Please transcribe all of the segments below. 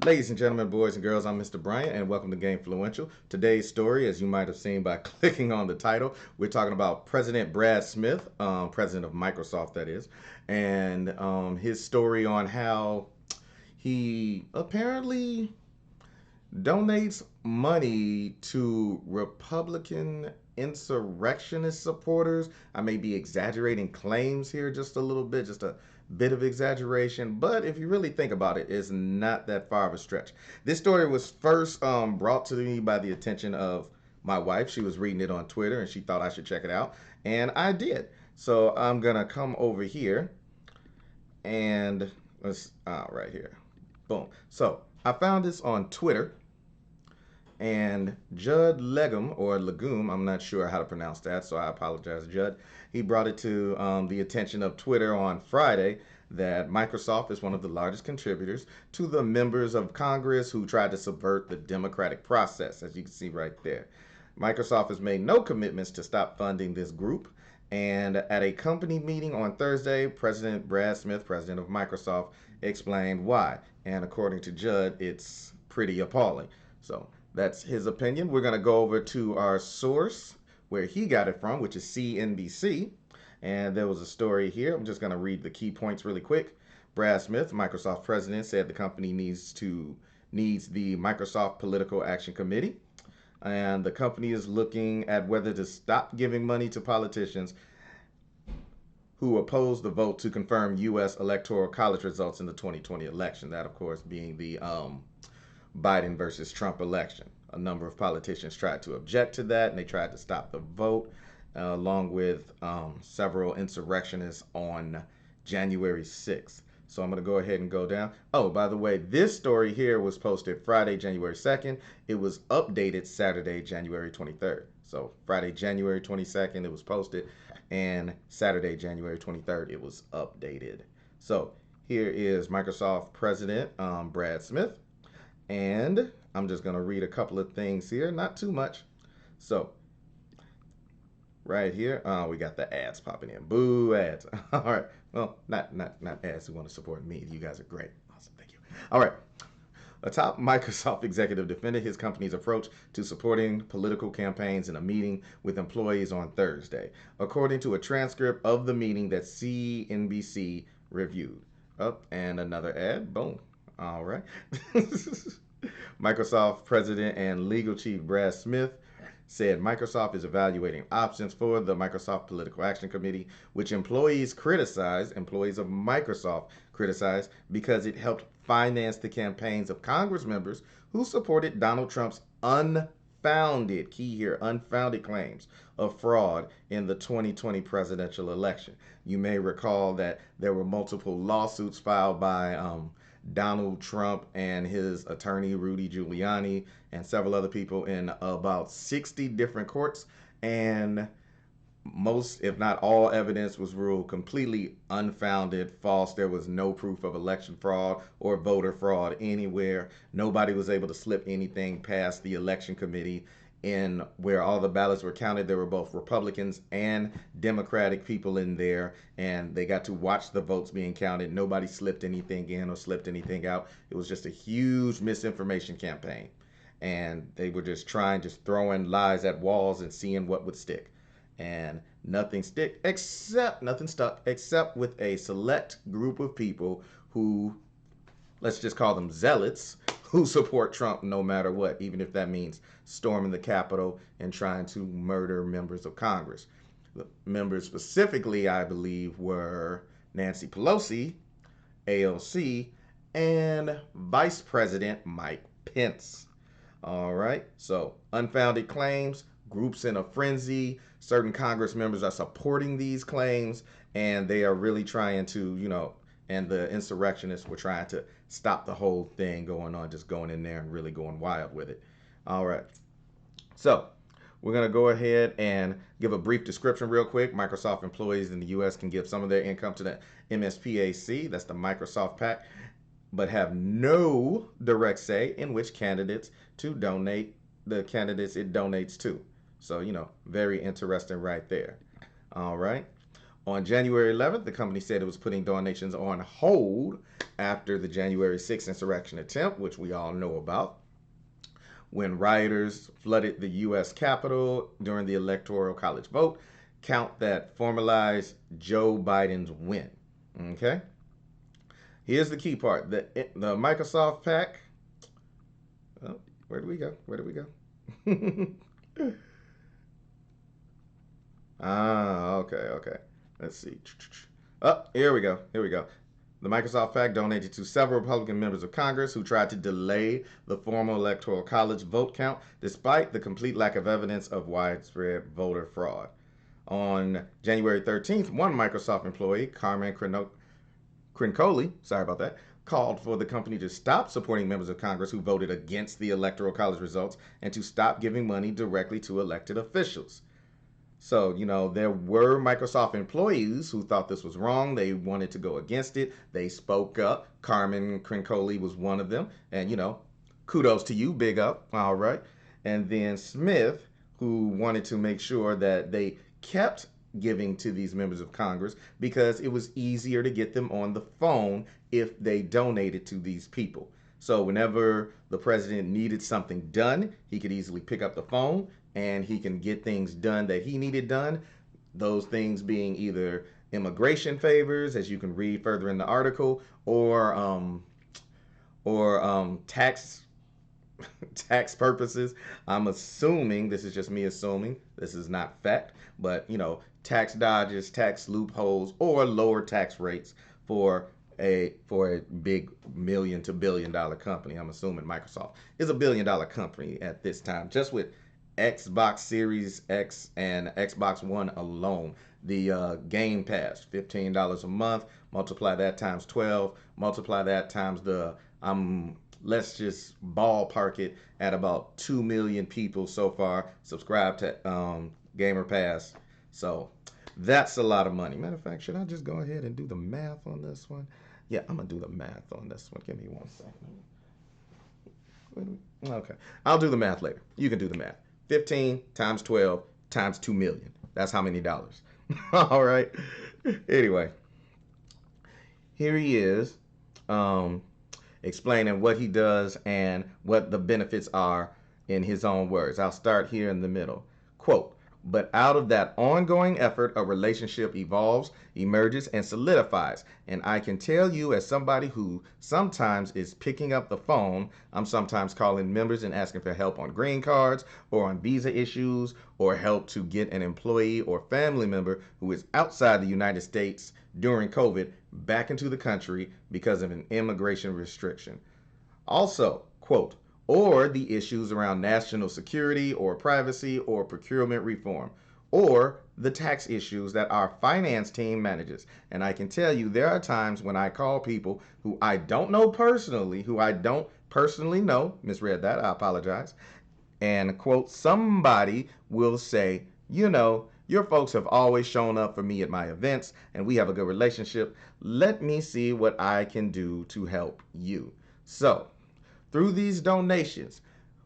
Ladies and gentlemen, boys and girls, I'm Mr. Bryant, and welcome to Gamefluential. Today's story, as you might have seen by clicking on the title, we're talking about President Brad Smith, president of Microsoft, that is, and his story on how he apparently donates money to Republican insurrectionist supporters. I may be exaggerating claims here just a little bit, just a bit of exaggeration, but if you really think about it, it's not that far of a stretch. This story was first brought to me by the attention of my wife. She was reading it on Twitter and she thought I should check it out, and I did. So I'm gonna come over here and let's right here. Boom. So I found this on Twitter, and Judd Legum, or Legume, I'm not sure how to pronounce that, so I apologize, Judd. He brought it to the attention of Twitter on Friday that Microsoft is one of the largest contributors to the members of Congress who tried to subvert the democratic process, as you can see right there. Microsoft has made no commitments to stop funding this group. And at a company meeting on Thursday, President Brad Smith, president of Microsoft, explained why. And according to Judd, it's pretty appalling. So that's his opinion. We're going to go over to our source where he got it from, which is CNBC. And there was a story here. I'm just going to read the key points really quick. Brad Smith, Microsoft president, said the company needs the Microsoft Political Action Committee. And the company is looking at whether to stop giving money to politicians who opposed the vote to confirm U.S. electoral college results in the 2020 election. That, of course, being the Biden versus Trump election. A number of politicians tried to object to that, and they tried to stop the vote, along with several insurrectionists on January 6th. So I'm going to go ahead and go down. Oh, by the way, this story here was posted Friday, January 2nd. It was updated Saturday, January 23rd. So Friday, January 22nd, it was posted, and Saturday, January 23rd, it was updated. So here is Microsoft President Brad Smith. And I'm just going to read a couple of things here, not too much. So right here, we got the ads popping in. Boo, ads. All right. Well, not ads who want to support me. You guys are great. Awesome. Thank you. All right. A top Microsoft executive defended his company's approach to supporting political campaigns in a meeting with employees on Thursday, according to a transcript of the meeting that CNBC reviewed. Up and another ad. Boom. All right. Microsoft president and legal chief Brad Smith said Microsoft is evaluating options for the Microsoft Political Action Committee, which employees of Microsoft criticized because it helped finance the campaigns of Congress members who supported Donald Trump's unfounded, key here, unfounded claims of fraud in the 2020 presidential election. You may recall that there were multiple lawsuits filed by Donald Trump and his attorney Rudy Giuliani and several other people in about 60 different courts, and most, if not all, evidence was ruled completely unfounded, false. There was no proof of election fraud or voter fraud anywhere. Nobody was able to slip anything past the election committee. In where all the ballots were counted, there were both Republicans and Democratic people in there, and they got to watch the votes being counted. Nobody slipped anything in or slipped anything out. It was just a huge misinformation campaign, and they were just throwing lies at walls and seeing what would stick. And nothing stuck except with a select group of people who, let's just call them zealots, who support Trump no matter what, even if that means storming the Capitol and trying to murder members of Congress. The members specifically, I believe, were Nancy Pelosi, AOC, and Vice President Mike Pence. All right, so unfounded claims, groups in a frenzy, certain Congress members are supporting these claims, and they are really trying to, and the insurrectionists were trying to stop the whole thing going on, just going in there and really going wild with it. All right. So we're going to go ahead and give a brief description real quick. Microsoft employees in the U.S. can give some of their income to the MSPAC, that's the Microsoft PAC, but have no direct say in which candidates to donate, the candidates it donates to. So, very interesting right there. All right. On January 11th, the company said it was putting donations on hold after the January 6th insurrection attempt, which we all know about, when rioters flooded the U.S. Capitol during the Electoral College vote count that formalized Joe Biden's win. Okay? Here's the key part. The Microsoft PAC. Oh, where do we go? Where do we go? Okay. Let's see. Oh, here we go. Here we go. The Microsoft PAC donated to several Republican members of Congress who tried to delay the formal Electoral College vote count despite the complete lack of evidence of widespread voter fraud. On January 13th, one Microsoft employee, Carmen Crincoli, sorry about that, called for the company to stop supporting members of Congress who voted against the Electoral College results and to stop giving money directly to elected officials. So, there were Microsoft employees who thought this was wrong. They wanted to go against it. They spoke up. Carmen Crincoli was one of them. And, kudos to you, big up. All right. And then Smith, who wanted to make sure that they kept giving to these members of Congress because it was easier to get them on the phone if they donated to these people. So whenever the president needed something done, he could easily pick up the phone and he can get things done that he needed done. Those things being either immigration favors, as you can read further in the article, or tax tax purposes. I'm assuming, this is just me assuming, this is not fact, but tax dodges, tax loopholes, or lower tax rates for a big million to billion dollar company. I'm assuming Microsoft is a $1 billion company at this time, just with Xbox Series X and Xbox One alone. The Game Pass, $15 a month, multiply that times 12, multiply that times let's just ballpark it at about 2 million people so far subscribe to Gamer Pass. So that's a lot of money. Matter of fact, should I just go ahead and do the math on this one? Yeah, I'm going to do the math on this one. Give me 1 second. Okay, I'll do the math later. You can do the math. 15 times 12 times 2 million. That's how many dollars. All right. Anyway, here he is explaining what he does and what the benefits are in his own words. I'll start here in the middle. Quote, "But out of that ongoing effort, a relationship evolves, emerges, and solidifies. And I can tell you, as somebody who sometimes is picking up the phone, I'm sometimes calling members and asking for help on green cards or on visa issues or help to get an employee or family member who is outside the United States during COVID back into the country because of an immigration restriction. Also, quote, or the issues around national security or privacy or procurement reform, or the tax issues that our finance team manages. And I can tell you there are times when I call people who I don't know personally, misread that, I apologize, and quote, somebody will say, your folks have always shown up for me at my events and we have a good relationship. Let me see what I can do to help you. So, through these donations,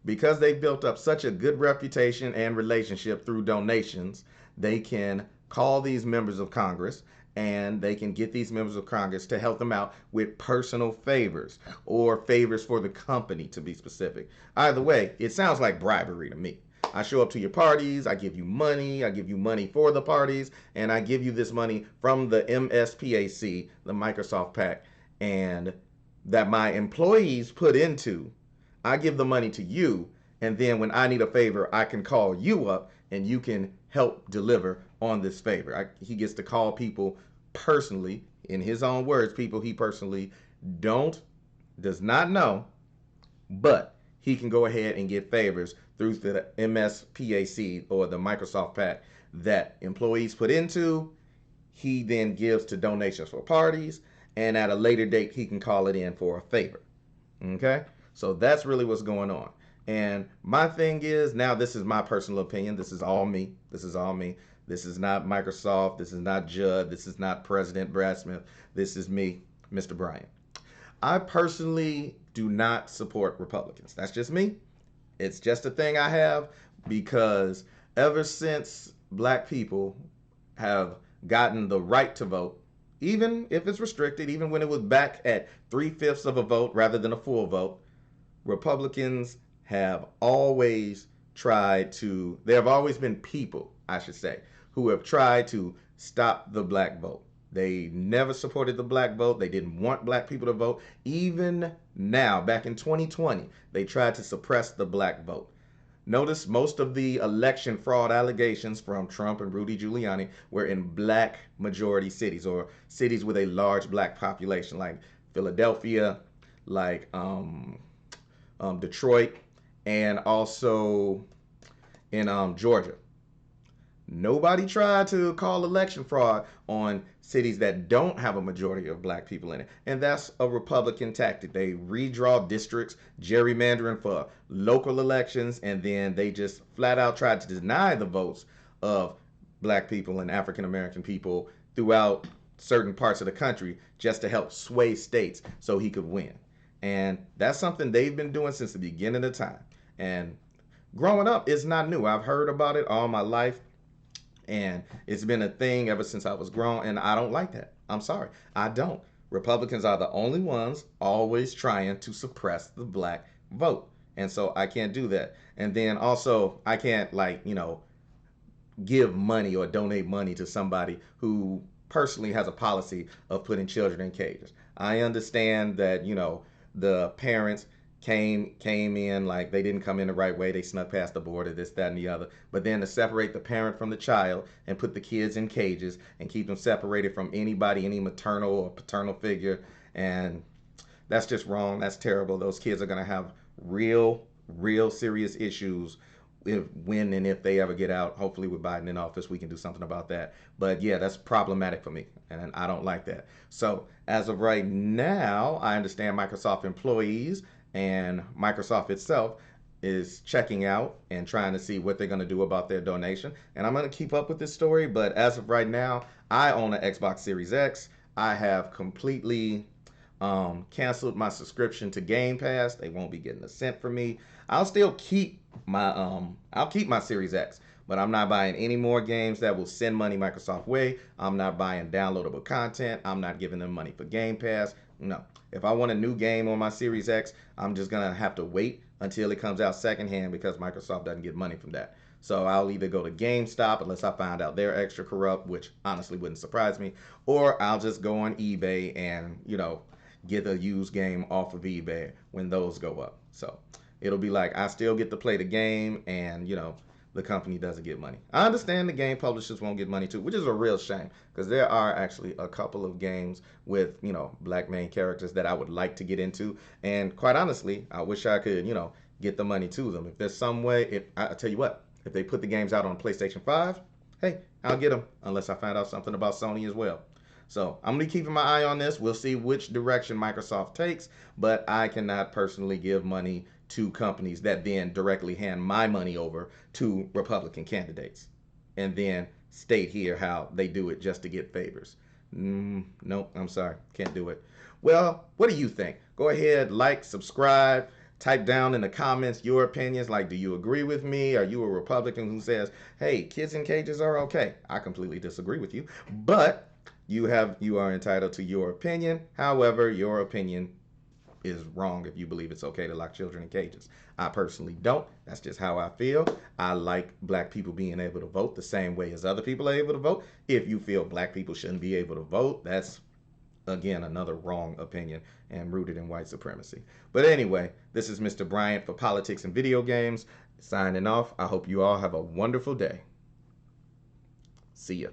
because they've built up such a good reputation and relationship through donations, they can call these members of Congress and they can get these members of Congress to help them out with personal favors or favors for the company, to be specific. Either way, it sounds like bribery to me. I show up to your parties, I give you money for the parties, and I give you this money from the MSPAC, the Microsoft PAC, and that my employees put into. I give the money to you, and then when I need a favor, I can call you up and you can help deliver on this favor. He gets to call people personally, in his own words, people he personally does not know, but he can go ahead and get favors through the MSPAC or the Microsoft PAC that employees put into. He then gives to donations for parties, and at a later date, he can call it in for a favor. Okay? So that's really what's going on. And my thing is, now this is my personal opinion. This is all me. This is not Microsoft. This is not Judd. This is not President Brad Smith. This is me, Mr. Bryant. I personally do not support Republicans. That's just me. It's just a thing I have because ever since black people have gotten the right to vote, even if it's restricted, even when it was back at 3/5 of a vote rather than a full vote, Republicans have always there have always been people, I should say, who have tried to stop the black vote. They never supported the black vote. They didn't want black people to vote. Even now, back in 2020, they tried to suppress the black vote. Notice most of the election fraud allegations from Trump and Rudy Giuliani were in black majority cities, or cities with a large black population, like Philadelphia, like Detroit, and also in Georgia. Nobody tried to call election fraud on cities that don't have a majority of black people in it. And that's a Republican tactic. They redraw districts, gerrymandering for local elections, and then they just flat out tried to deny the votes of black people and African American people throughout certain parts of the country just to help sway states so he could win. And that's something they've been doing since the beginning of time. And growing up, it's not new. I've heard about it all my life. And it's been a thing ever since I was grown, and I don't like that. I'm sorry. I don't. Republicans are the only ones always trying to suppress the black vote. And so I can't do that. And then also, I can't, give money or donate money to somebody who personally has a policy of putting children in cages. I understand that, the parents came in, like, they didn't come in the right way, they snuck past the border, this, that, and the other. But then to separate the parent from the child and put the kids in cages and keep them separated from anybody, any maternal or paternal figure, and that's just wrong. That's terrible. Those kids are going to have real serious issues when and if they ever get out. Hopefully with Biden in office, we can do something about that. But yeah, that's problematic for me, and I don't like that. So as of right now, I understand Microsoft employees and Microsoft itself is checking out and trying to see what they're going to do about their donation. And I'm going to keep up with this story, but as of right now, I own an Xbox Series X. I have completely canceled my subscription to Game Pass. They won't be getting a cent from me. I'll still keep my Series X, but I'm not buying any more games that will send money Microsoft way. I'm not buying downloadable content. I'm not giving them money for Game Pass. No. If I want a new game on my Series X, I'm just going to have to wait until it comes out secondhand because Microsoft doesn't get money from that. So I'll either go to GameStop unless I find out they're extra corrupt, which honestly wouldn't surprise me, or I'll just go on eBay and, get a used game off of eBay when those go up. So it'll be like I still get to play the game and, the company doesn't get money. I understand the game publishers won't get money too, which is a real shame because there are actually a couple of games with, black main characters that I would like to get into. And quite honestly, I wish I could, get the money to them. If there's some way, I tell you what, if they put the games out on PlayStation 5, hey, I'll get them unless I find out something about Sony as well. So I'm going to be keeping my eye on this. We'll see which direction Microsoft takes, but I cannot personally give money to companies that then directly hand my money over to Republican candidates and then state here how they do it just to get favors. Nope, I'm sorry, can't do it. Well, what do you think? Go ahead, like, subscribe, type down in the comments your opinions. Like, do you agree with me? Are you a Republican who says, hey, kids in cages are okay? I completely disagree with you, but you are entitled to your opinion. However, your opinion is wrong if you believe it's okay to lock children in cages. I personally don't. That's just how I feel. I like black people being able to vote the same way as other people are able to vote. If you feel black people shouldn't be able to vote, that's, again, another wrong opinion and rooted in white supremacy. But anyway, this is Mr. Bryant for Politics and Video Games, signing off. I hope you all have a wonderful day. See ya.